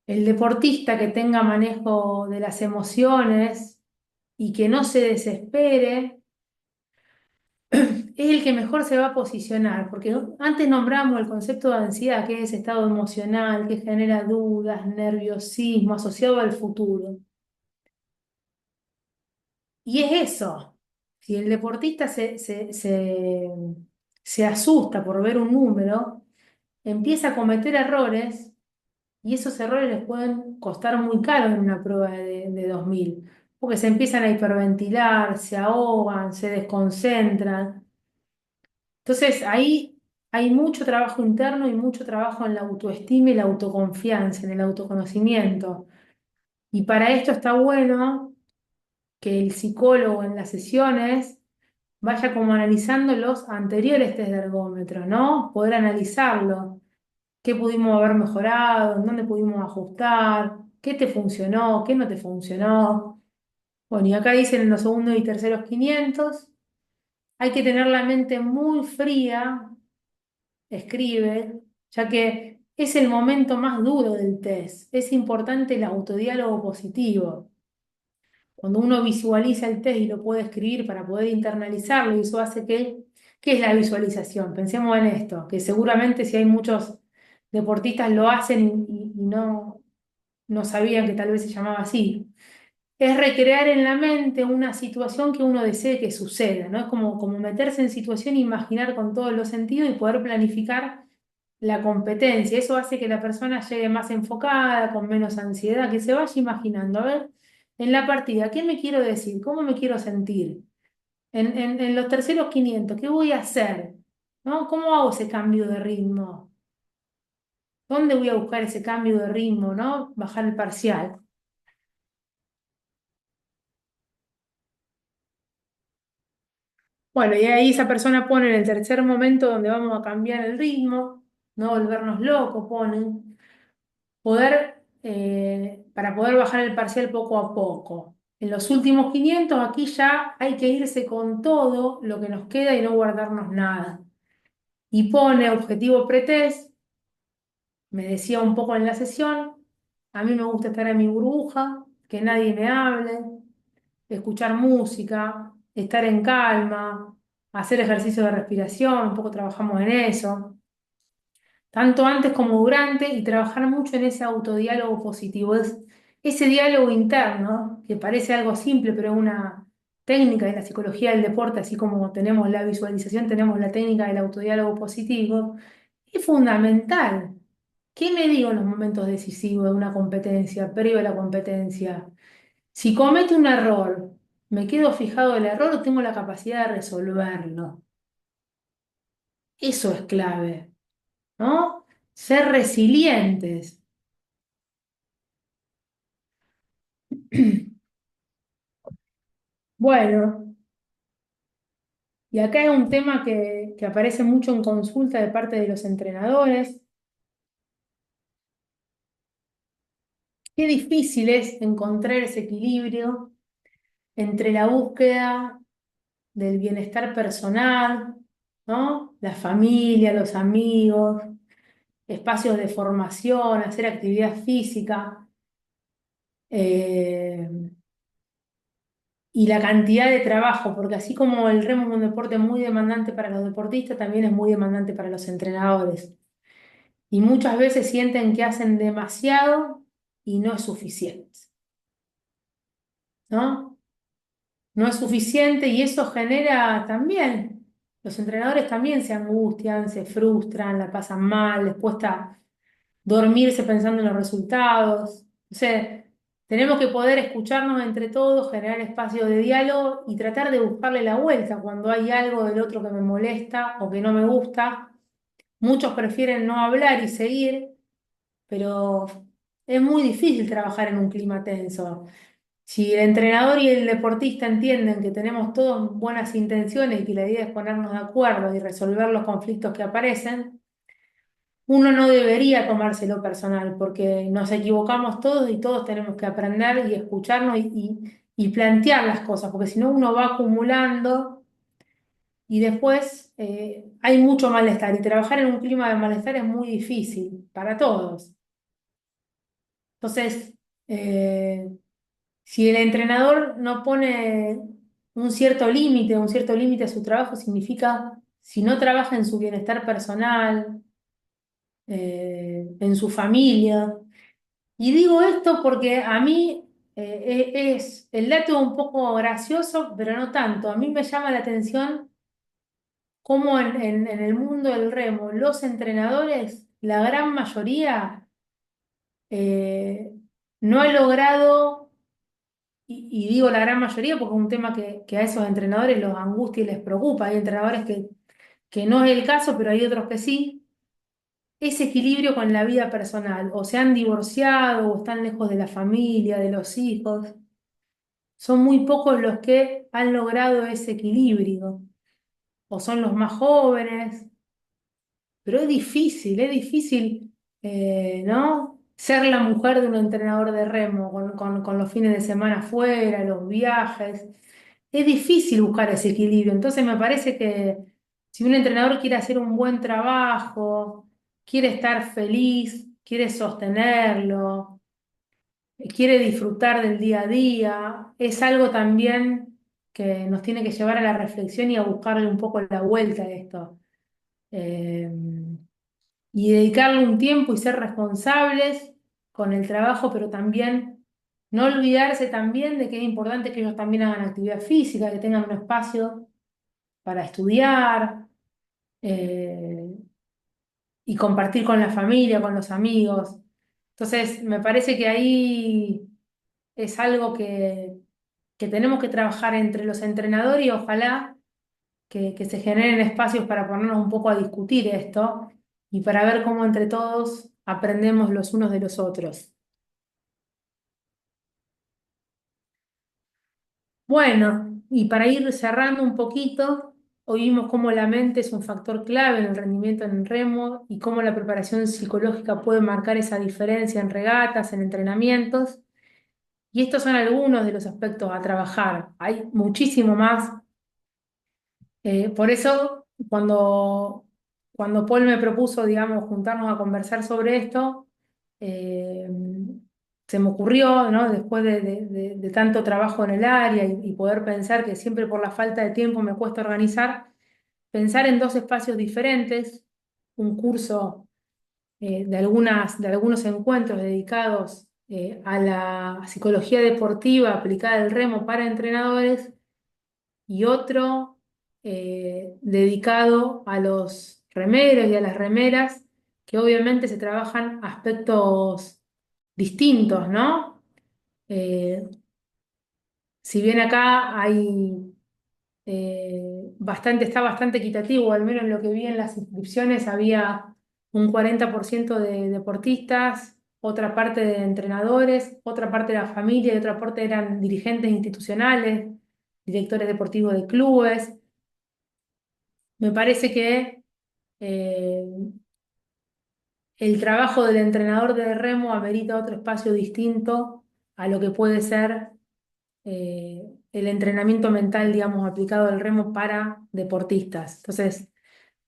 El deportista que tenga manejo de las emociones y que no se desespere es el que mejor se va a posicionar, porque antes nombramos el concepto de ansiedad, que es estado emocional, que genera dudas, nerviosismo asociado al futuro. Y es eso. Si el deportista se asusta por ver un número, empieza a cometer errores y esos errores les pueden costar muy caro en una prueba de 2000, porque se empiezan a hiperventilar, se ahogan, se desconcentran. Entonces ahí hay mucho trabajo interno y mucho trabajo en la autoestima y la autoconfianza, en el autoconocimiento. Y para esto está bueno que el psicólogo en las sesiones vaya como analizando los anteriores test de ergómetro, ¿no? Poder analizarlo, qué pudimos haber mejorado, en dónde pudimos ajustar, qué te funcionó, qué no te funcionó. Bueno, y acá dicen en los segundos y terceros 500, hay que tener la mente muy fría, escribe, ya que es el momento más duro del test. Es importante el autodiálogo positivo. Cuando uno visualiza el test y lo puede escribir para poder internalizarlo, y eso hace que, ¿qué es la visualización? Pensemos en esto, que seguramente si hay muchos deportistas lo hacen y no sabían que tal vez se llamaba así. Es recrear en la mente una situación que uno desee que suceda, ¿no? Es como meterse en situación e imaginar con todos los sentidos y poder planificar la competencia. Eso hace que la persona llegue más enfocada, con menos ansiedad, que se vaya imaginando, a ver, en la partida, ¿qué me quiero decir? ¿Cómo me quiero sentir? En los terceros 500, ¿qué voy a hacer? ¿No? ¿Cómo hago ese cambio de ritmo? ¿Dónde voy a buscar ese cambio de ritmo, ¿no? Bajar el parcial. Bueno, y ahí esa persona pone en el tercer momento donde vamos a cambiar el ritmo, no volvernos locos, ponen. Para poder bajar el parcial poco a poco. En los últimos 500, aquí ya hay que irse con todo lo que nos queda y no guardarnos nada. Y pone objetivo pretest, me decía un poco en la sesión, a mí me gusta estar en mi burbuja, que nadie me hable, escuchar música, estar en calma, hacer ejercicio de respiración, un poco trabajamos en eso tanto antes como durante, y trabajar mucho en ese autodiálogo positivo. Es ese diálogo interno, que parece algo simple, pero es una técnica de la psicología del deporte, así como tenemos la visualización, tenemos la técnica del autodiálogo positivo, es fundamental. ¿Qué me digo en los momentos decisivos de una competencia, previo a la competencia? Si comete un error, ¿me quedo fijado del error o tengo la capacidad de resolverlo? Eso es clave, ¿no? Ser resilientes. Bueno, y acá hay un tema que aparece mucho en consulta de parte de los entrenadores. Qué difícil es encontrar ese equilibrio entre la búsqueda del bienestar personal, ¿no? La familia, los amigos, espacios de formación, hacer actividad física, eh, y la cantidad de trabajo, porque así como el remo es un deporte muy demandante para los deportistas, también es muy demandante para los entrenadores. Y muchas veces sienten que hacen demasiado y no es suficiente, ¿no? No es suficiente y eso genera también, los entrenadores también se angustian, se frustran, la pasan mal, les cuesta dormirse pensando en los resultados. O sea, tenemos que poder escucharnos entre todos, generar espacios de diálogo y tratar de buscarle la vuelta cuando hay algo del otro que me molesta o que no me gusta. Muchos prefieren no hablar y seguir, pero es muy difícil trabajar en un clima tenso. Si el entrenador y el deportista entienden que tenemos todos buenas intenciones y que la idea es ponernos de acuerdo y resolver los conflictos que aparecen, uno no debería tomárselo personal, porque nos equivocamos todos y todos tenemos que aprender y escucharnos y plantear las cosas, porque si no uno va acumulando y después hay mucho malestar y trabajar en un clima de malestar es muy difícil para todos. Entonces, eh, si el entrenador no pone un cierto límite a su trabajo, significa si no trabaja en su bienestar personal, en su familia. Y digo esto porque a mí es el dato un poco gracioso, pero no tanto. A mí me llama la atención cómo en el mundo del remo los entrenadores, la gran mayoría, eh, no ha logrado, y digo la gran mayoría porque es un tema que a esos entrenadores los angustia y les preocupa. Hay entrenadores que no es el caso, pero hay otros que sí ese equilibrio con la vida personal, o se han divorciado, o están lejos de la familia, de los hijos. Son muy pocos los que han logrado ese equilibrio, o son los más jóvenes, pero es difícil, ¿no? Ser la mujer de un entrenador de remo, con los fines de semana afuera, los viajes. Es difícil buscar ese equilibrio. Entonces me parece que si un entrenador quiere hacer un buen trabajo, quiere estar feliz, quiere sostenerlo, quiere disfrutar del día a día, es algo también que nos tiene que llevar a la reflexión y a buscarle un poco la vuelta a esto. Eh, y dedicarle un tiempo y ser responsables con el trabajo, pero también no olvidarse también de que es importante que ellos también hagan actividad física, que tengan un espacio para estudiar, eh, y compartir con la familia, con los amigos. Entonces, me parece que ahí es algo que tenemos que trabajar entre los entrenadores y ojalá que se generen espacios para ponernos un poco a discutir esto y para ver cómo entre todos aprendemos los unos de los otros. Bueno, y para ir cerrando un poquito, hoy vimos cómo la mente es un factor clave en el rendimiento en el remo y cómo la preparación psicológica puede marcar esa diferencia en regatas, en entrenamientos. Y estos son algunos de los aspectos a trabajar. Hay muchísimo más. Por eso, cuando Paul me propuso, digamos, juntarnos a conversar sobre esto, eh, se me ocurrió, ¿no? Después de tanto trabajo en el área y poder pensar que siempre por la falta de tiempo me cuesta organizar, pensar en dos espacios diferentes, un curso de algunos encuentros dedicados a la psicología deportiva aplicada al remo para entrenadores y otro dedicado a los remeros y a las remeras, que obviamente se trabajan aspectos distintos, ¿no? Eh, si bien acá hay está bastante equitativo, al menos lo que vi en las inscripciones, había un 40% de deportistas, otra parte de entrenadores, otra parte de la familia y otra parte eran dirigentes institucionales, directores deportivos de clubes. Me parece que eh, el trabajo del entrenador de remo amerita otro espacio distinto a lo que puede ser el entrenamiento mental, digamos, aplicado al remo para deportistas. Entonces,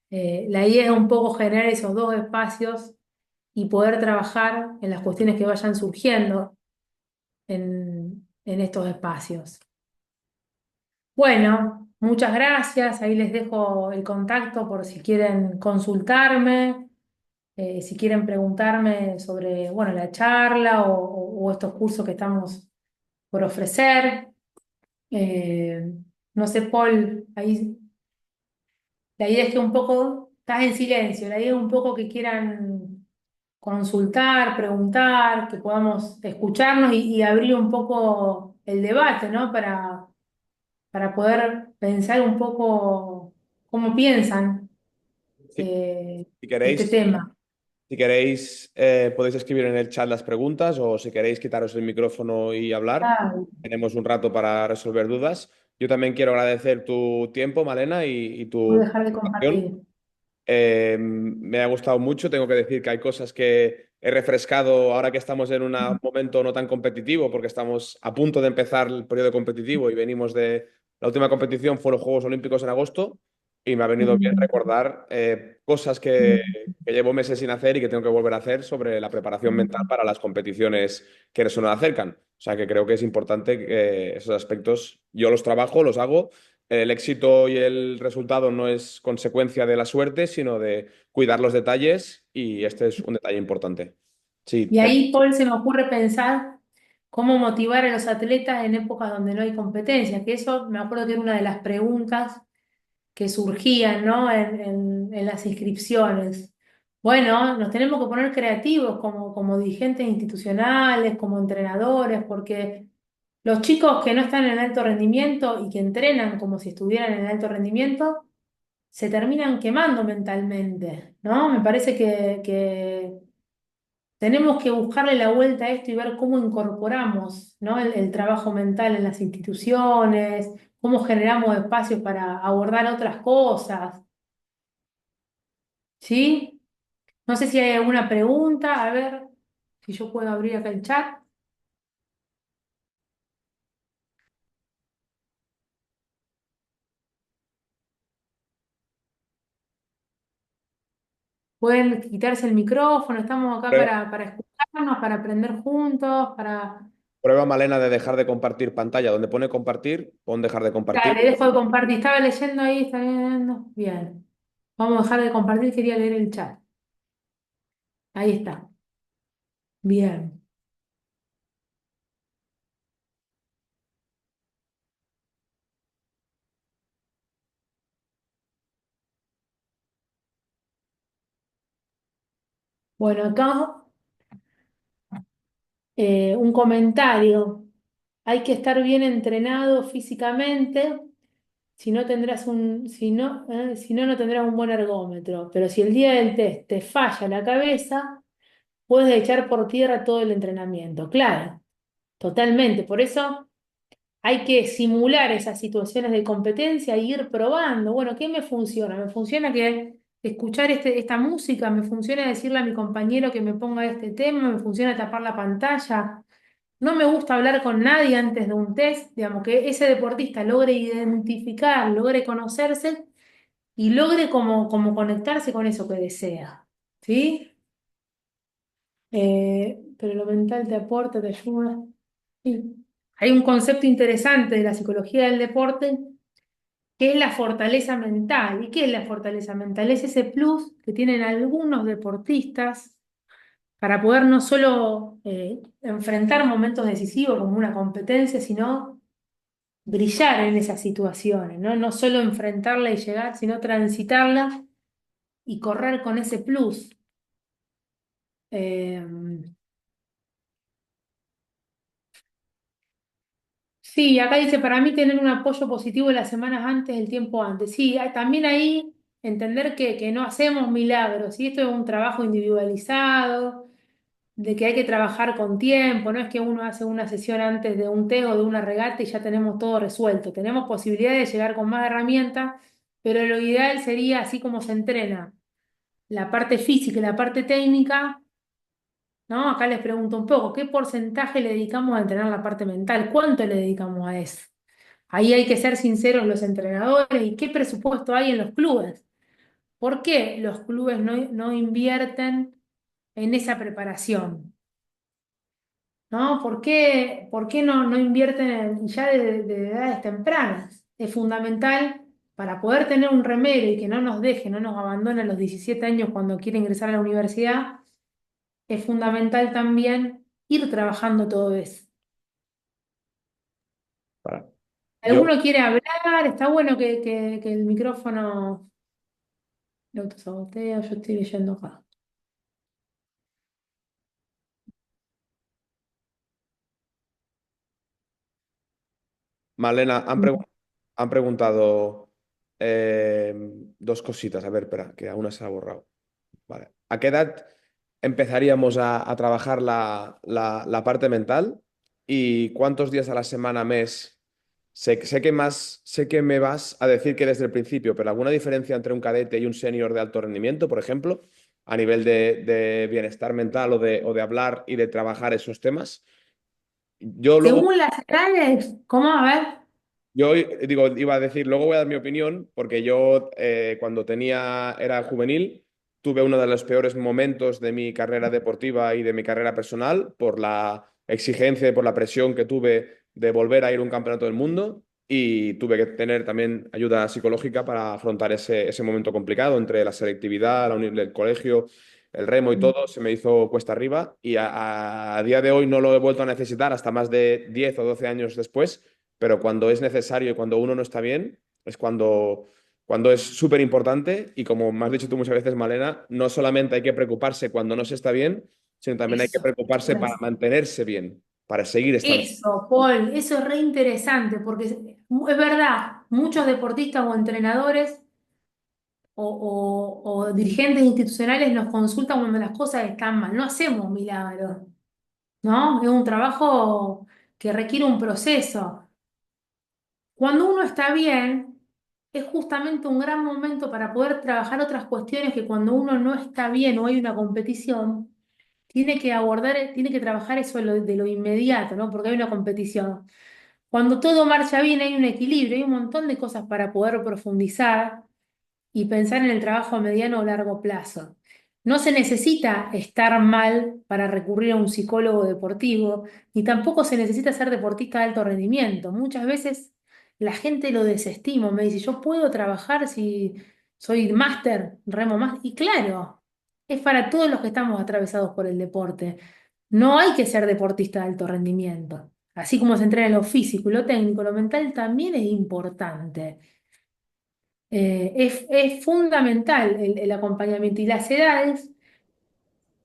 la idea es un poco generar esos dos espacios y poder trabajar en las cuestiones que vayan surgiendo en estos espacios. Bueno, muchas gracias. Ahí les dejo el contacto por si quieren consultarme, si quieren preguntarme sobre, bueno, la charla o estos cursos que estamos por ofrecer. Eh, no sé, Paul, ahí la idea es que un poco, estás en silencio, la idea es un poco que quieran consultar, preguntar, que podamos escucharnos y abrir un poco el debate, ¿no? Para poder pensar un poco cómo piensan Si, si este queréis, tema. si queréis podéis escribir en el chat las preguntas o si queréis quitaros el micrófono y hablar, Ah, tenemos un rato para resolver dudas. Yo también quiero agradecer tu tiempo, Malena, y voy a tu dejar de participación. compartir. Me ha gustado mucho. Tengo que decir que hay cosas que he refrescado ahora que estamos en un momento no tan competitivo, porque estamos a punto de empezar el periodo competitivo y venimos de... La última competición fue los Juegos Olímpicos en agosto y me ha venido bien Mm, recordar cosas mm, que llevo meses sin hacer y que tengo que volver a hacer sobre la preparación mental mm. para las competiciones que se nos acercan. O sea que creo que es importante que esos aspectos yo los trabajo, los hago. El éxito y el resultado no es consecuencia de la suerte, sino de cuidar los detalles y este es un detalle importante. Sí, Y ahí, Paul, se me ocurre pensar cómo motivar a los atletas en épocas donde no hay competencia, que eso me acuerdo que era una de las preguntas que surgían, ¿no? En las inscripciones. Bueno, nos tenemos que poner creativos como dirigentes institucionales, como entrenadores, porque los chicos que no están en alto rendimiento y que entrenan como si estuvieran en alto rendimiento, se terminan quemando mentalmente, ¿no? Me parece que tenemos que buscarle la vuelta a esto y ver cómo incorporamos, ¿no? el trabajo mental en las instituciones, cómo generamos espacios para abordar otras cosas, ¿sí? No sé si hay alguna pregunta, a ver si yo puedo abrir acá el chat. Pueden quitarse el micrófono, estamos acá prueba, para escucharnos, para aprender juntos, para... prueba, Malena, de dejar de compartir pantalla. Donde pone compartir, pon dejar de compartir. Dale, dejo de compartir. Estaba leyendo ahí, está viendo. Bien. Vamos a dejar de compartir, quería leer el chat. Ahí está. Bien. Bueno, acá un comentario. Hay que estar bien entrenado físicamente, si no tendrás si no, no tendrás un buen ergómetro. Pero si el día del test te falla la cabeza, puedes echar por tierra todo el entrenamiento. Claro, totalmente. Por eso hay que simular esas situaciones de competencia e ir probando. Bueno, ¿qué me funciona? Me funciona que escuchar esta música, me funciona decirle a mi compañero que me ponga este tema, me funciona tapar la pantalla. No me gusta hablar con nadie antes de un test, digamos, que ese deportista logre identificar, logre conocerse y logre como conectarse con eso que desea. ¿Sí? Pero lo mental te aporta, te ayuda. Sí. Hay un concepto interesante de la psicología del deporte que es la fortaleza mental. ¿Y qué es la fortaleza mental? Es ese plus que tienen algunos deportistas para poder no solo enfrentar momentos decisivos como una competencia, sino brillar en esas situaciones, ¿no? No solo enfrentarla y llegar, sino transitarla y correr con ese plus. Eh, sí, acá dice, para mí tener un apoyo positivo las semanas antes, el tiempo antes. Sí, también ahí entender que no hacemos milagros, y esto es un trabajo individualizado, de que hay que trabajar con tiempo, no es que uno hace una sesión antes de un test o de una regata y ya tenemos todo resuelto. Tenemos posibilidad de llegar con más herramientas, pero lo ideal sería, así como se entrena la parte física y la parte técnica, ¿no? Acá les pregunto un poco, ¿qué porcentaje le dedicamos a entrenar la parte mental? ¿Cuánto le dedicamos a eso? Ahí hay que ser sinceros los entrenadores y qué presupuesto hay en los clubes. ¿Por qué los clubes no invierten en esa preparación, ¿no? Por qué no invierten ya de edades tempranas? Es fundamental para poder tener un remero y que no nos deje, no nos abandone a los 17 años cuando quiere ingresar a la universidad, es fundamental también ir trabajando todo eso. Para- Yo, ¿Alguno quiere hablar? Está bueno que el micrófono lo autosabotea, yo estoy leyendo acá. Malena, han preguntado dos cositas. A ver, espera, que a una se ha borrado. Vale. ¿A qué edad empezaríamos a trabajar la parte mental? ¿Y cuántos días a la semana, mes? Sé que me vas a decir que desde el principio, pero ¿alguna diferencia entre un cadete y un senior de alto rendimiento, por ejemplo, a nivel de bienestar mental o de hablar y de trabajar esos temas? Yo luego Según las edades, ¿cómo? A ver. Yo digo, iba a decir, luego voy a dar mi opinión, porque yo cuando era juvenil, tuve uno de los peores momentos de mi carrera deportiva y de mi carrera personal por la exigencia y por la presión que tuve de volver a ir a un campeonato del mundo y tuve que tener también ayuda psicológica para afrontar ese momento complicado entre la selectividad, el colegio, el remo y todo, se me hizo cuesta arriba y a día de hoy no lo he vuelto a necesitar hasta más de 10 o 12 años después, pero cuando es necesario y cuando uno no está bien, es cuando es súper importante y como me has dicho tú muchas veces, Malena, no solamente hay que preocuparse cuando no se está bien, sino también hay que Eso. preocuparse para mantenerse bien, para seguir estando. Eso, Paul, eso es re interesante porque es verdad, muchos deportistas o entrenadores o dirigentes institucionales nos consultan cuando las cosas están mal. No hacemos milagros, ¿no? Es un trabajo que requiere un proceso. Cuando uno está bien, es justamente un gran momento para poder trabajar otras cuestiones que cuando uno no está bien o hay una competición, tiene que abordar, tiene que trabajar eso de lo inmediato, ¿no? Porque hay una competición. Cuando todo marcha bien, hay un equilibrio, hay un montón de cosas para poder profundizar y pensar en el trabajo a mediano o largo plazo. No se necesita estar mal para recurrir a un psicólogo deportivo, ni tampoco se necesita ser deportista de alto rendimiento. Muchas veces la gente lo desestima, me dice, yo puedo trabajar si soy máster, remo más, y claro, es para todos los que estamos atravesados por el deporte. No hay que ser deportista de alto rendimiento. Así como se entrena en lo físico y lo técnico, lo mental también es importante. Es fundamental el acompañamiento y las edades.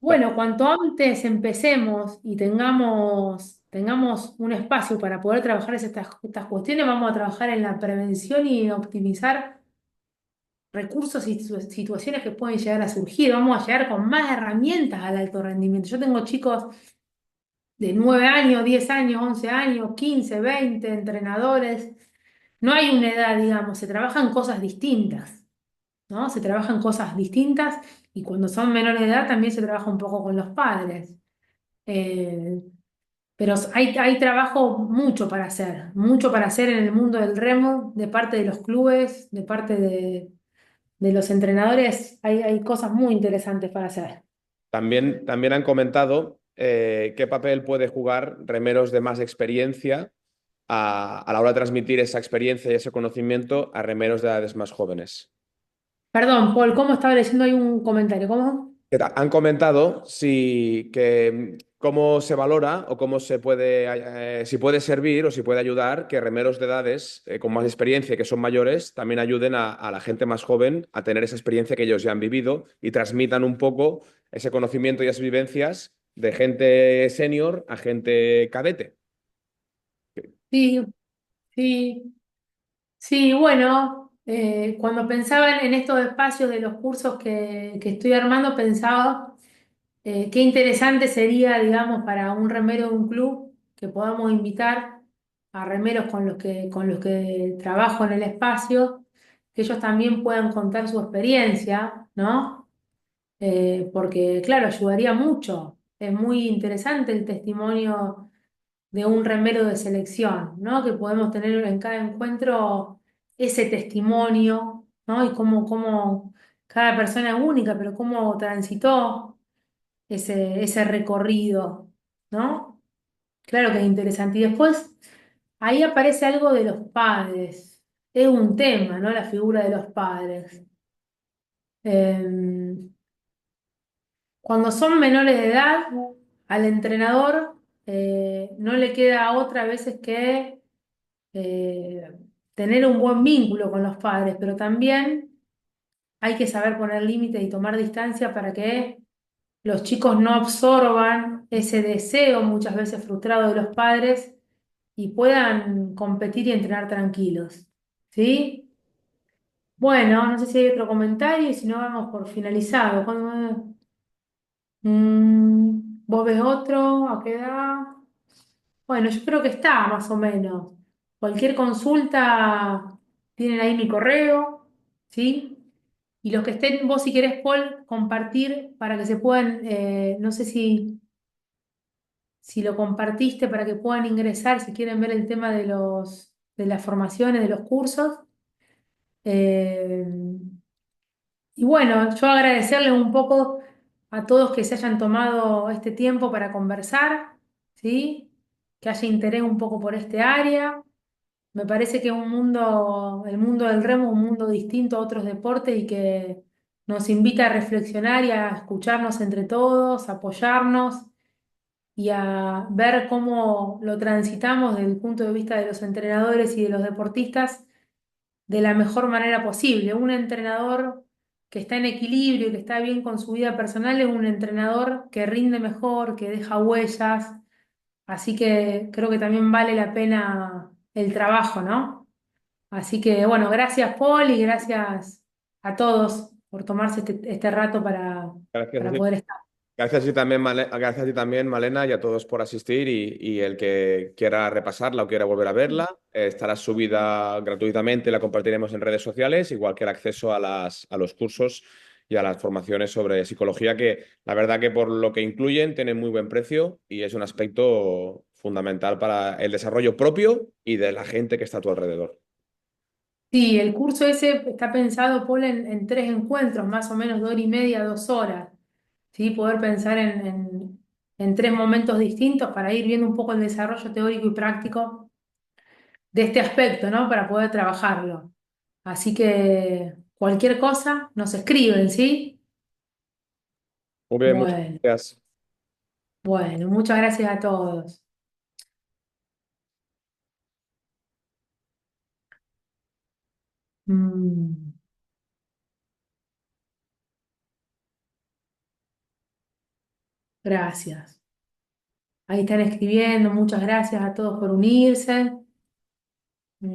Bueno, cuanto antes empecemos y tengamos un espacio para poder trabajar estas cuestiones, vamos a trabajar en la prevención y en optimizar recursos y situaciones que pueden llegar a surgir. Vamos a llegar con más herramientas al alto rendimiento. Yo tengo chicos de 9 años, 10 años, 11 años, 15, 20 entrenadores. No hay una edad, digamos, se trabajan cosas distintas. ¿No? Se trabajan cosas distintas y cuando son menores de edad también se trabaja un poco con los padres. Eh, pero hay trabajo mucho para hacer en el mundo del remo, de parte de los clubes, de parte de los entrenadores, hay cosas muy interesantes para hacer. También han comentado qué papel puede jugar remeros de más experiencia a la hora de transmitir esa experiencia y ese conocimiento a remeros de edades más jóvenes. Perdón, Paul, ¿cómo estaba leyendo ahí un comentario? ¿Cómo? Han comentado cómo se valora o cómo se puede, si puede servir o si puede ayudar que remeros de edades con más experiencia, que son mayores, también ayuden a la gente más joven a tener esa experiencia que ellos ya han vivido y transmitan un poco ese conocimiento y esas vivencias de gente senior a gente cadete. Sí, sí, sí, bueno, cuando pensaba en estos espacios de los cursos que estoy armando, pensaba qué interesante sería, digamos, para un remero de un club que podamos invitar a remeros con los que trabajo en el espacio, que ellos también puedan contar su experiencia, ¿no? Porque, claro, ayudaría mucho. Es muy interesante el testimonio de un remero de selección, ¿no? Que podemos tener en cada encuentro ese testimonio, ¿no? Y cómo cada persona es única, pero cómo transitó. ese recorrido, ¿no? Claro que es interesante. Y después ahí aparece algo de los padres. Es un tema, ¿no? La figura de los padres. Em, Cuando son menores de edad, al entrenador no le queda otra veces que eh, tener un buen vínculo con los padres, pero también hay que saber poner límites y tomar distancia para que los chicos no absorban ese deseo muchas veces frustrado de los padres y puedan competir y entrenar tranquilos. ¿Sí? Bueno, no sé si hay otro comentario y si no vamos por finalizado. ¿Vos ves otro? ¿A qué edad? Bueno, yo creo que está más o menos. Cualquier consulta, tienen ahí mi correo, ¿sí? Y los que estén, vos si querés, Paul, compartir para que se puedan, no sé si lo compartiste para que puedan ingresar, si quieren ver el tema de las formaciones, de los cursos. Eh, y bueno, yo agradecerles un poco a todos que se hayan tomado este tiempo para conversar, ¿sí? Que haya interés un poco por este área. Me parece que es un mundo, el mundo del remo, es un mundo distinto a otros deportes y que nos invita a reflexionar y a escucharnos entre todos, a apoyarnos y a ver cómo lo transitamos desde el punto de vista de los entrenadores y de los deportistas de la mejor manera posible. Un entrenador que está en equilibrio y que está bien con su vida personal es un entrenador que rinde mejor, que deja huellas. Así que creo que también vale la pena el trabajo, ¿no? Así que bueno, gracias Paul y gracias a todos por tomarse este rato Gracias a para ti. poder estar. Gracias a ti también, gracias a ti también, Malena, y a todos por asistir y el que quiera repasarla o quiera volver a verla, estará subida gratuitamente, la compartiremos en redes sociales, igual que el acceso a los cursos y a las formaciones sobre psicología, que la verdad que por lo que incluyen tienen muy buen precio y es un aspecto fundamental para el desarrollo propio y de la gente que está a tu alrededor. Sí, el curso ese está pensado, Paul, en tres encuentros, más o menos de hora y media, 2 horas. ¿Sí? Poder pensar en tres momentos distintos para ir viendo un poco el desarrollo teórico y práctico de este aspecto, ¿no? Para poder trabajarlo. Así que cualquier cosa nos escriben, ¿sí? Muy bien, muchas Bueno, gracias. bueno, muchas gracias a todos. Mm, gracias. Ahí están escribiendo, muchas gracias a todos por unirse.